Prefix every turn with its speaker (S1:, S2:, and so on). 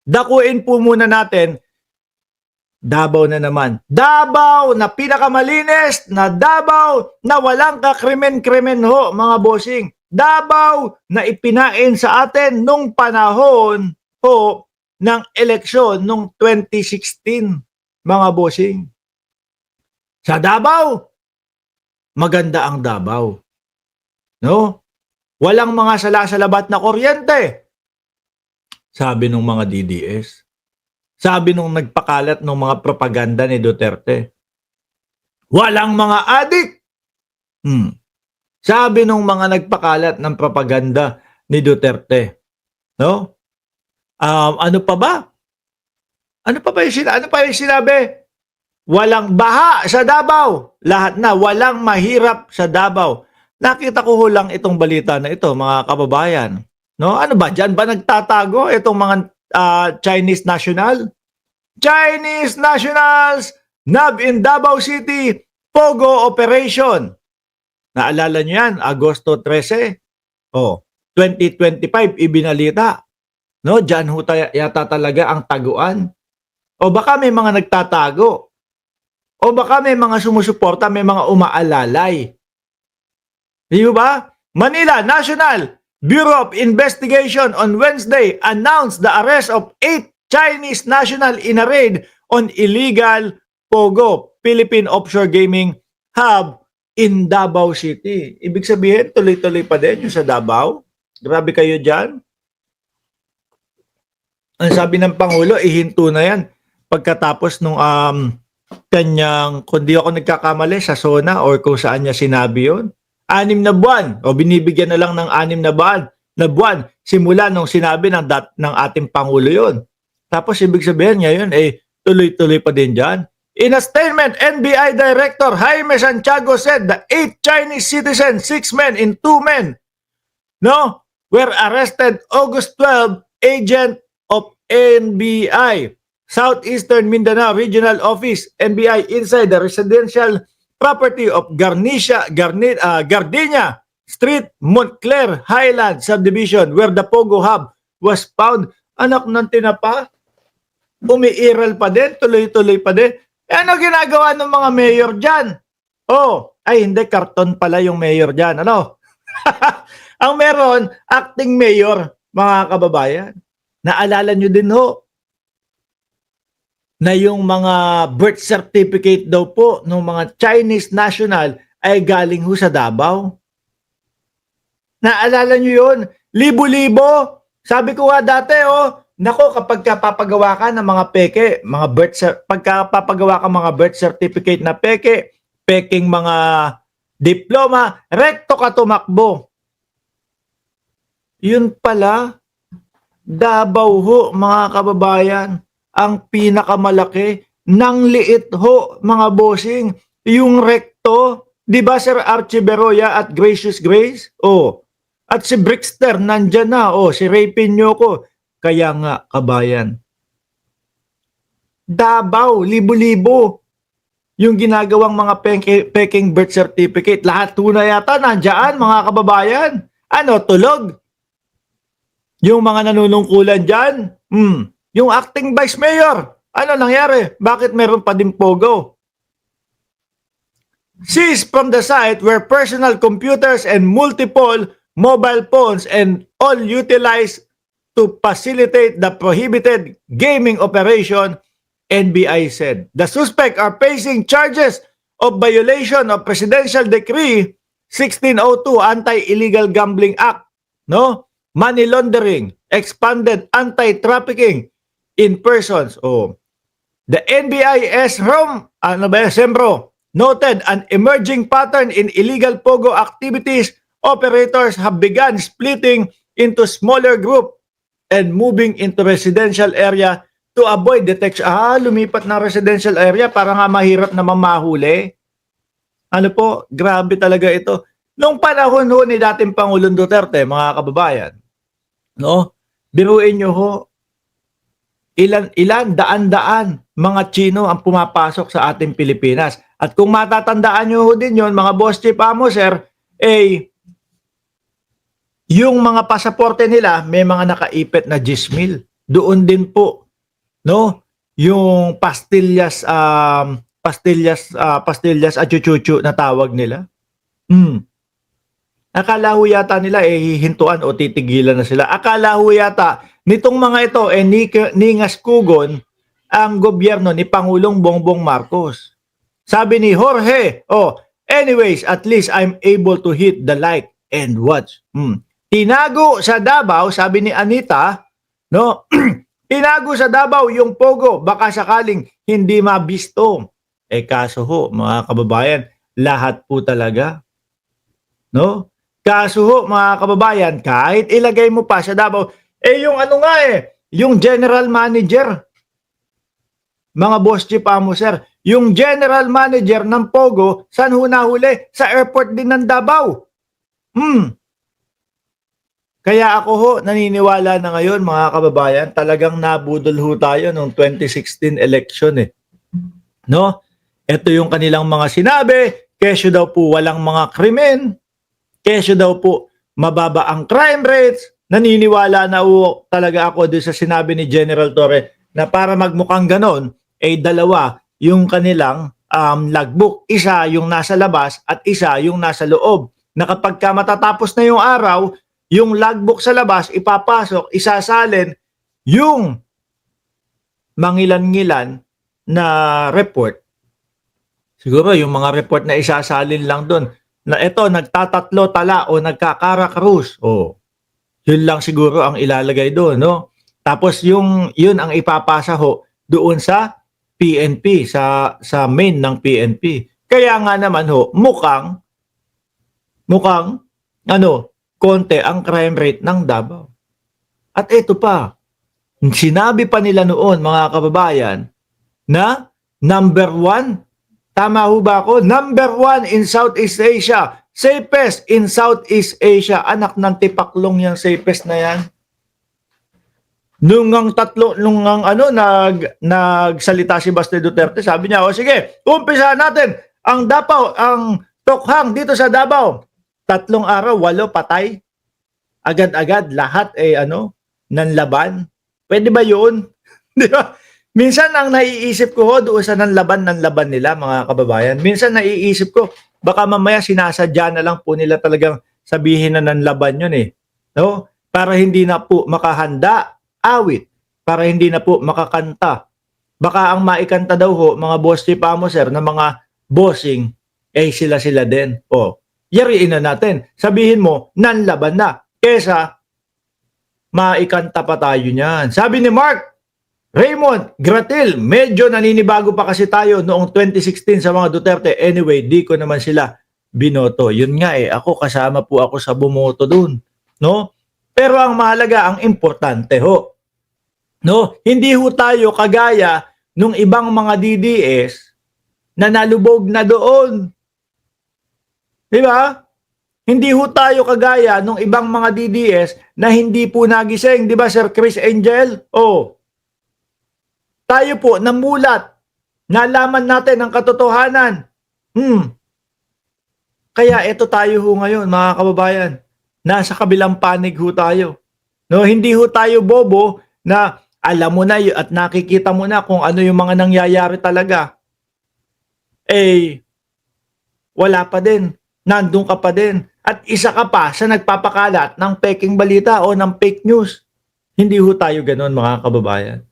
S1: Dakuin po muna natin, Davao na naman. Davao na pinakamalinis na Davao na walang kakrimen-krimen ho, mga bossing. Davao na ipinain sa atin nung panahon ho ng eleksyon nung 2016, mga bossing. Sa Davao, maganda ang Davao. No? Walang mga salasalabat na kuryente. Sabi ng mga DDS. Sabi nung nagpakalat ng mga propaganda ni Duterte. Walang mga adik. Sabi nung mga nagpakalat ng propaganda ni Duterte. No? Ano pa ba? Ano pa yung sinabi? Walang baha sa Davao. Lahat na, walang mahirap sa Davao. Nakita ko lang itong balita na ito, mga kababayan. No? Ano ba? Diyan ba nagtatago itong mga Chinese national? Chinese nationals nab in Davao City, Pogo Operation. Naalala niyo yan, Agosto 13. 2025 ibinalita. No, diyan ho yata talaga ang taguan. O baka may mga nagtatago. O baka may mga sumusuporta, may mga umaalalay. Di ba? Manila National Bureau of Investigation on Wednesday announced the arrest of 8 Chinese national in a raid on illegal Pogo, Philippine Offshore Gaming Hub in Davao City. Ibig sabihin, tuloy-tuloy pa din yung sa Davao. Grabe kayo dyan. Ang sabi ng Pangulo, ihinto na yan pagkatapos nung kanyang, kung di ako nagkakamali, sa SONA or kung saan niya sinabi yun. 6 na buwan o binibigyan na lang ng 6 na buwan simula nung sinabi ng ating Pangulo yun. Tapos ibig sabihin ngayon, tuloy-tuloy pa din dyan. In a statement, NBI Director Jaime Santiago said the 8 Chinese citizens, 6 men and 2 men, were arrested August 12, agent of NBI, Southeastern Mindanao Regional Office, NBI, inside the residential property of Gardenia Street, Montclair Highland Subdivision, where the Pogo Hub was found. Anak ng tinapa, umiiral pa din, tuloy-tuloy pa din. Ano ginagawa ng mga mayor dyan? Hindi, karton pala yung mayor dyan. Ano? Ang meron, acting mayor, mga kababayan. Naalala nyo din ho, na yung mga birth certificate daw po ng mga Chinese national ay galing ho sa Davao. Naalala nyo yun? Libo-libo. Sabi ko nga dati, nako, kapag papagawa ka ng mga peke, pagka papagawa ka mga birth certificate na peke, peking mga diploma, rekto ka tumakbo. Yun pala, Davao ho, mga kababayan, ang pinakamalaki ng liit ho, mga bossing, yung rekto. Di ba, Sir Archie Beroya at Gracious Grace? At si Brickster, nandyan na. Si Ray Piñoco. Kaya nga, kabayan, Davao, libo-libo. Yung ginagawang mga peking birth certificate, lahat na yata nandyan, mga kababayan. Ano, tulog? Yung mga nanunungkulan dyan, yung acting vice mayor, ano nangyari? Bakit meron pa din Pogo? Seized from the site were personal computers and multiple mobile phones and all utilized to facilitate the prohibited gaming operation, NBI said. The suspects are facing charges of violation of Presidential Decree 1602, Anti-Illegal Gambling Act, money laundering, expanded anti-trafficking in persons. The NBIS Sembro noted an emerging pattern in illegal Pogo activities. Operators have begun splitting into smaller group and moving into residential area to avoid detection. Lumipat na residential area para nga mahirap na mamahuli. Ano po, grabe talaga ito. Noong panahon ho ni dating Pangulong Duterte, mga kababayan, biruin nyo ho, ilan, daan-daan mga Chino ang pumapasok sa ating Pilipinas. At kung matatandaan nyo ho din yun, mga boss chief amo, sir, yung mga pasaporte nila, may mga nakaipit na 10,000. doon din po, no, yung pastillas at chuchuchu na tawag nila. Akala ho yata nila hihintuan o titigilan na sila. Akala ho yata nitong mga ito ningaskugon ang gobyerno ni Pangulong Bongbong Marcos. Sabi ni Jorge, anyways, at least I'm able to hit the like and watch. Tinago sa Davao, sabi ni Anita, no? Tinago sa Davao yung Pogo, baka sakaling hindi mabisto. Kaso ho, mga kababayan, lahat po talaga, no? Kaso ho, mga kababayan, kahit ilagay mo pa sa Davao, yung ano nga yung general manager, mga boss chief amo sir, yung general manager ng Pogo, saan ho nahuli? Sa airport din ng Davao. Kaya ako ho, naniniwala na ngayon mga kababayan, talagang nabudol ho tayo noong 2016 election No? Ito yung kanilang mga sinabi, kesyo daw po walang mga krimen, kesyo daw po mababa ang crime rates. Naniniwala na ho talaga ako doon sa sinabi ni General Torre na para magmukhang ganon, dalawa yung kanilang logbook. Isa yung nasa labas at isa yung nasa loob. Na kapag ka matatapos na yung araw, yung logbook sa labas, ipapasok, isasalin yung mangilan-ngilan na report. Siguro yung mga report na isasalin lang doon, na ito, nagtatatlo tala o nagkakarakrus. Yun lang siguro ang ilalagay doon, no? Tapos yun ang ipapasa ho doon sa PNP, sa main ng PNP. Kaya nga naman ho, mukhang konti ang crime rate ng Davao. At ito pa, sinabi pa nila noon mga kababayan na number 1, tama ho ba ako? Number 1 in Southeast Asia, safest in Southeast Asia. Anak ng tipaklong yung safest na yan. Nung nagsalita si Baste Duterte, sabi niya, sige, umpisahan natin ang Davao, ang tokhang dito sa Davao. 3 araw, 8 patay. Agad-agad, lahat nanlaban. Pwede ba yun? Di ba? Minsan ang naiisip ko doon sa nanlaban nila, mga kababayan. Minsan naiisip ko, baka mamaya sinasadya na lang po nila talagang sabihin na nanlaban yun No? Para hindi na po makahanda, awit. Para hindi na po makakanta. Baka ang maikanta daw ho, mga boss chief amo sir, na mga bossing, sila din. Yariin na natin. Sabihin mo, nanlaban na. Kesa, maikanta pa tayo niyan. Sabi ni Mark Raymond Gratil, medyo naninibago pa kasi tayo noong 2016 sa mga Duterte. Anyway, di ko naman sila binoto. Yun nga ako kasama po ako sa bumoto dun. No? Pero ang mahalaga, ang importante ho. No? Hindi ho tayo kagaya nung ibang mga DDS na nalubog na doon. Di ba? Hindi ho tayo kagaya nung ibang mga DDS na hindi po nagising. Di ba, Sir Chris Angel? Tayo po namulat. Nalaman natin ang katotohanan. Kaya ito tayo ho ngayon, mga kababayan. Nasa kabilang panig ho tayo. No, hindi ho tayo bobo na alam mo na at nakikita mo na kung ano yung mga nangyayari talaga. Wala pa din. Nandun ka pa din. At isa ka pa sa nagpapakalat ng peking balita o ng fake news. Hindi ho tayo ganun, mga kababayan.